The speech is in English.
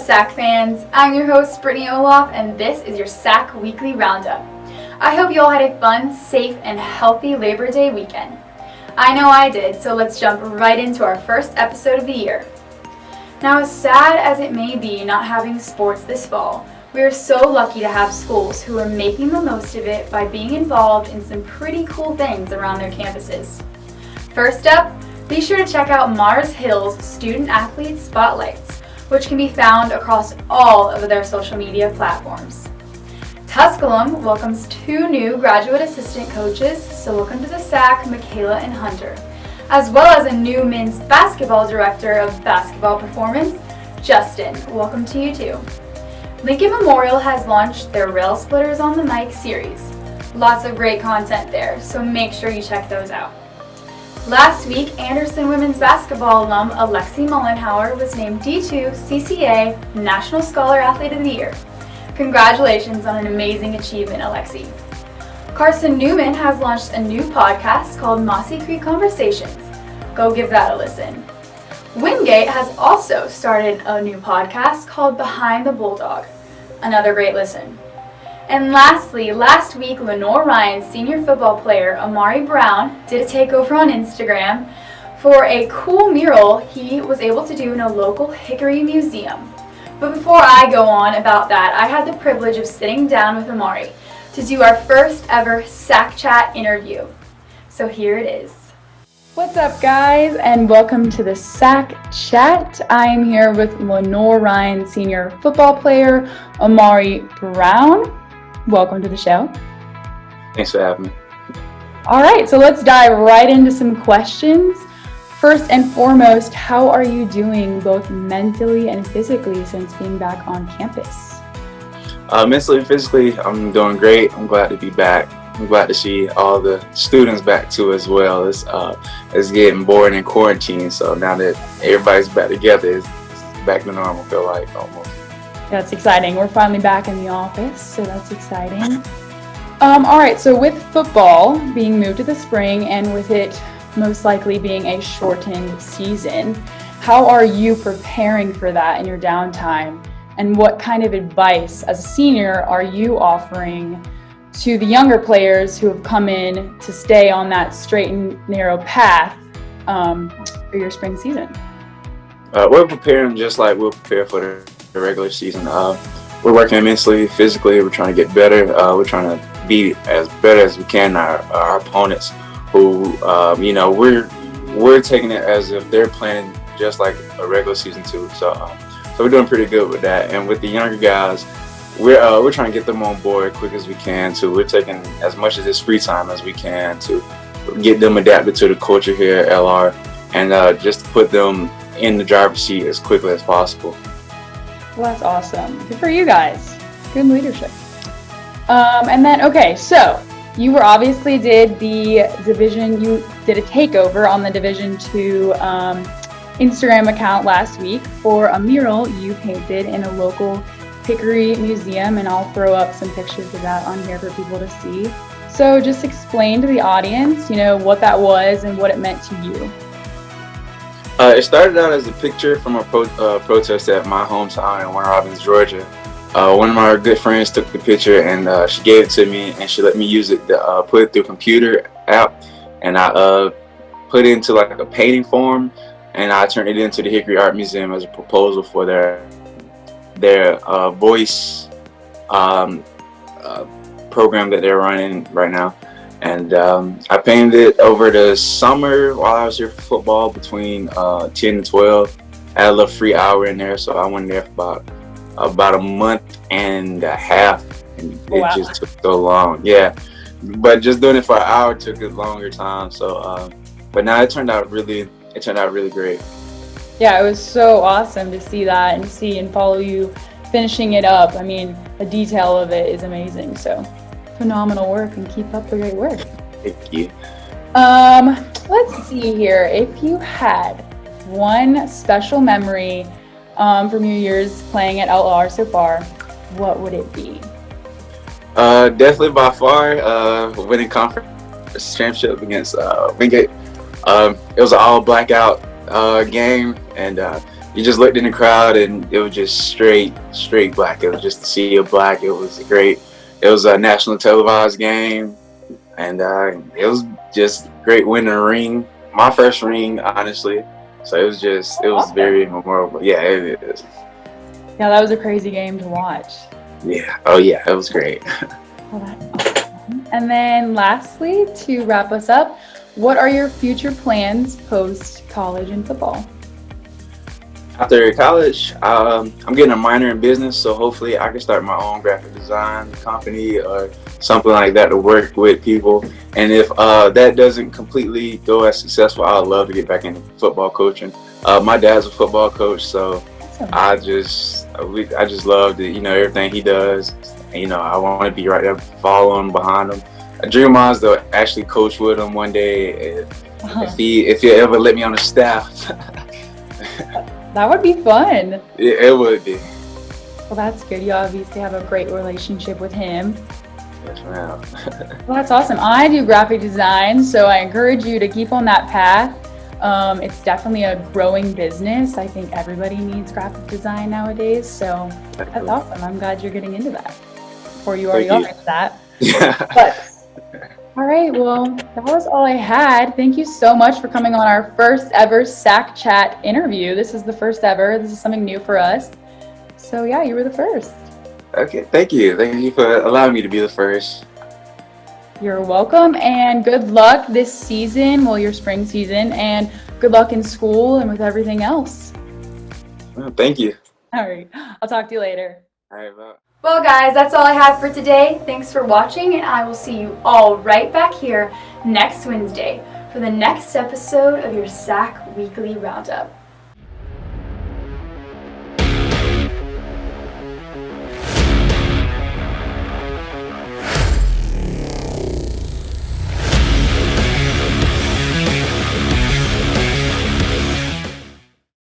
SAC fans? I'm your host, Brittany Olaf, and this is your SAC Weekly Roundup. I hope you all had a fun, safe, and healthy Labor Day weekend. I know I did, so let's jump right into our first episode of the year. Now, as sad as it may be not having sports this fall, we are so lucky to have schools who are making the most of it by being involved in some pretty cool things around their campuses. First up, be sure to check out Mars Hill's Student Athlete Spotlights, which can be found across all of their social media platforms. Tusculum welcomes 2 new graduate assistant coaches, so welcome to the SAC, Michaela and Hunter, as well as a new men's basketball director of basketball performance, Justin. Welcome to you too. Lincoln Memorial has launched their Rail Splitters on the Mic series. Lots of great content there, so make sure you check those out. Last week, Anderson women's basketball alum Alexi Mullenhauer was named D2 CCA National Scholar Athlete of the Year. Congratulations on an amazing achievement, Alexi. Carson Newman has launched a new podcast called Mossy Creek Conversations. Go give that a listen. Wingate has also started a new podcast called Behind the Bulldog. Another great listen. And lastly, last week, Lenore Ryan's senior football player, Amari Brown, did a takeover on Instagram for a cool mural he was able to do in a local Hickory museum. But before I go on about that, I had the privilege of sitting down with Amari to do our first ever SAC Chat interview. So here it is. What's up, guys, and welcome to the SAC Chat. I am here with Lenore Ryan, senior football player, Amari Brown. Welcome to the show. Thanks for having me. All right, so let's dive right into some questions. First and foremost, how are you doing both mentally and physically since being back on campus? Mentally and physically, I'm doing great. I'm glad to be back. I'm glad to see all the students back too as well. It's getting boring in quarantine, so now that everybody's back together, it's back to normal, feel like, almost. That's exciting. We're finally back in the office, so that's exciting. All right, so with football being moved to the spring and with it most likely being a shortened season, how are you preparing for that in your downtime? And what kind of advice as a senior are you offering to the younger players who have come in to stay on that straight and narrow path for your spring season? We're preparing just like we'll prepare for the regular season. We're working immensely, physically. We're trying to get better. We're trying to be as better as we can. Our opponents, who we're taking it as if they're playing just like a regular season too. So we're doing pretty good with that. And with the younger guys, we're trying to get them on board as quick as we can too. We're taking as much of this free time as we can to get them adapted to the culture here at LR, and just put them in the driver's seat as quickly as possible. Well, that's awesome. Good for you guys. Good leadership. And then, okay, so you obviously did the division, you did a takeover on the Division II Instagram account last week for a mural you painted in a local Hickory museum, and I'll throw up some pictures of that on here for people to see. So just explain to the audience, what that was and what it meant to you. It started out as a picture from a protest at my hometown in Warner Robins, Georgia. One of my good friends took the picture and she gave it to me, and she let me use it to put it through a computer app, and I put it into like a painting form, and I turned it into the Hickory Art Museum as a proposal for their voice program that they're running right now. And I painted it over the summer while I was here for football between 10 and 12. I had a little free hour in there, so I went there for about a month and a half, and it just took so long. Yeah, but just doing it for an hour took a longer time. So, but now it turned out really great. Yeah, it was so awesome to see that and see and follow you finishing it up. I mean, the detail of it is amazing. So phenomenal work, and keep up the great work. Thank you. Let's see here. If you had one special memory from your years playing at LR so far, what would it be? Definitely by far winning conference championship against Wingate. It was an all blackout game, and you just looked in the crowd and it was just straight black. It was just a sea of black. It was great. It was a national televised game, and it was just great winning a ring. My first ring, honestly. So it was very memorable. Yeah, it is. Yeah, that was a crazy game to watch. Yeah. Oh yeah, it was great. Well, that's awesome. And then lastly, to wrap us up, what are your future plans post college and football? After college, I'm getting a minor in business, so hopefully I can start my own graphic design company or something like that to work with people. And if that doesn't completely go as successful, I'd love to get back into football coaching. My dad's a football coach, so Awesome. I just love everything he does. And, I want to be right there, following behind him. A dream of mine is to actually coach with him one day. If he ever let me on the staff. That would be fun. It would be. Well, that's good. You obviously have a great relationship with him. Yes, ma'am. Well, that's awesome. I do graphic design, so I encourage you to keep on that path. It's definitely a growing business. I think everybody needs graphic design nowadays, so that's awesome. I'm glad you're getting into that. Or you already are into that. Yeah. But all right, well, that was all I had. Thank you so much for coming on our first ever SAC Chat interview. This is the first ever. This is something new for us. So yeah, you were the first. Okay, thank you. Thank you for allowing me to be the first. You're welcome, and good luck this season, well, your spring season, and good luck in school and with everything else. Well, thank you. All right, I'll talk to you later. All right, bye. Well, guys, that's all I have for today. Thanks for watching, and I will see you all right back here next Wednesday for the next episode of your SAC Weekly Roundup.